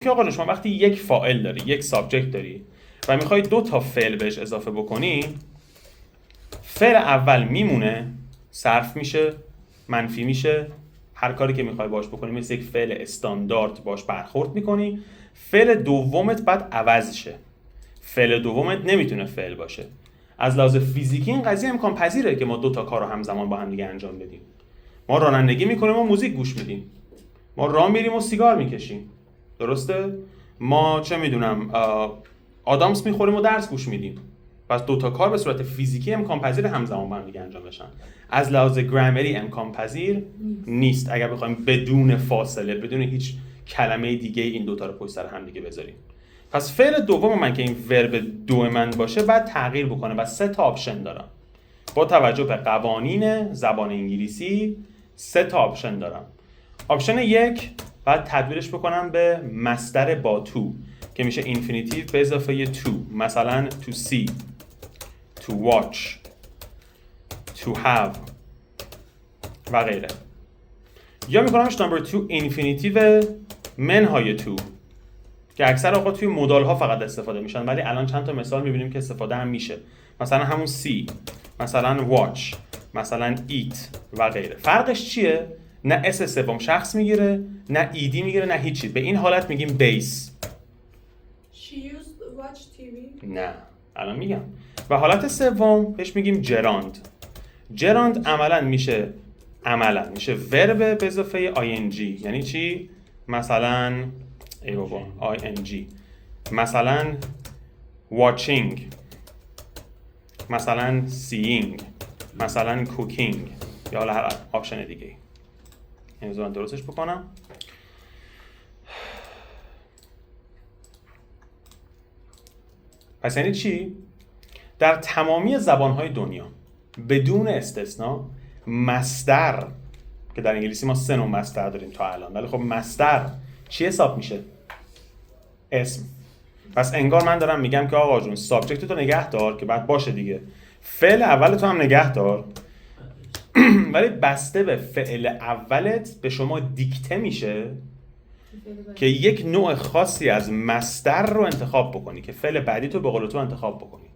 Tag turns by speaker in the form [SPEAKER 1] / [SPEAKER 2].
[SPEAKER 1] که آقا شما وقتی یک فاعل داری، یک سابجکت داری و میخوای 2 تا فعل بهش اضافه بکنی، فعل اول میمونه، صرف میشه، منفی میشه، هر کاری که میخوای باش بکنی مثل یک فعل استاندارد باش برخورد میکنی. فعل دومت بعد عوض شه. فعل دومت نمیتونه فعل باشه. از لحاظ فیزیکی این قضیه امکان پذیره که ما 2 تا کار رو همزمان با هم دیگه انجام بدیم. ما رانندگی میکنیم و موزیک گوش میدیم. ما راه میریم و سیگار میکشیم. درسته؟ ما چه میدونم آدامس میخوریم و درس گوش میدیم. پس 2 تا کار به صورت فیزیکی امکان پذیر همزمان با هم دیگه انجام بشن. از لحاظ گرامری امکان پذیر نیست اگر بخوایم بدون فاصله، بدون هیچ کلمه دیگه این 2 تا رو پشت سر هم دیگه بذاریم. پس فعل دوم من که این ورب دو من باشه بعد تغییر بکنه و 3 تا آپشن دارم. با توجه به قوانین زبان انگلیسی 3 تا آپشن دارم. آپشن 1 بعد تبدیلش بکنم به مصدر با تو که میشه اینفینیتیو به اضافه to، مثلا to see، to watch، to have و غیره. یا میکنمش نمبر 2 اینفینیتیو منهای to که اکثر اوقات توی مدال ها فقط استفاده میشن، ولی الان چند تا مثال میبینیم که استفاده هم میشه. مثلا همون see، مثلا watch، مثلا eat و غیره. فرقش چیه؟ نه اس سوم شخص میگیره، نه ایدی میگیره، نه هیچی. به این حالت میگیم بیس.
[SPEAKER 2] She used watch TV.
[SPEAKER 1] نه الان میگم. و حالت سوم بهش میگیم جراند. جراند عملا میشه ورب به اضافه ing. یعنی چی؟ مثلا ای بابا ing، مثلا watching، مثلا seeing، مثلا cooking، یا حالا هر آپشن دیگه. این من درستش بکنم. پس یعنی چی؟ در تمامی زبانهای دنیا بدون استثنا مصدر، که در انگلیسی ما 3 نوع مصدر داریم تا الان، ولی خب مصدر چی حساب میشه؟ اسم. پس انگار من دارم میگم که آقا جون سابجکت تو نگه دار که بعد باشه دیگه، فعل اول تو هم نگه دار، ولی بسته به فعل اولت به شما دیکته میشه که یک نوع خاصی از مصدر رو انتخاب بکنی که فعل بعدی تو به قول تو انتخاب بکنی.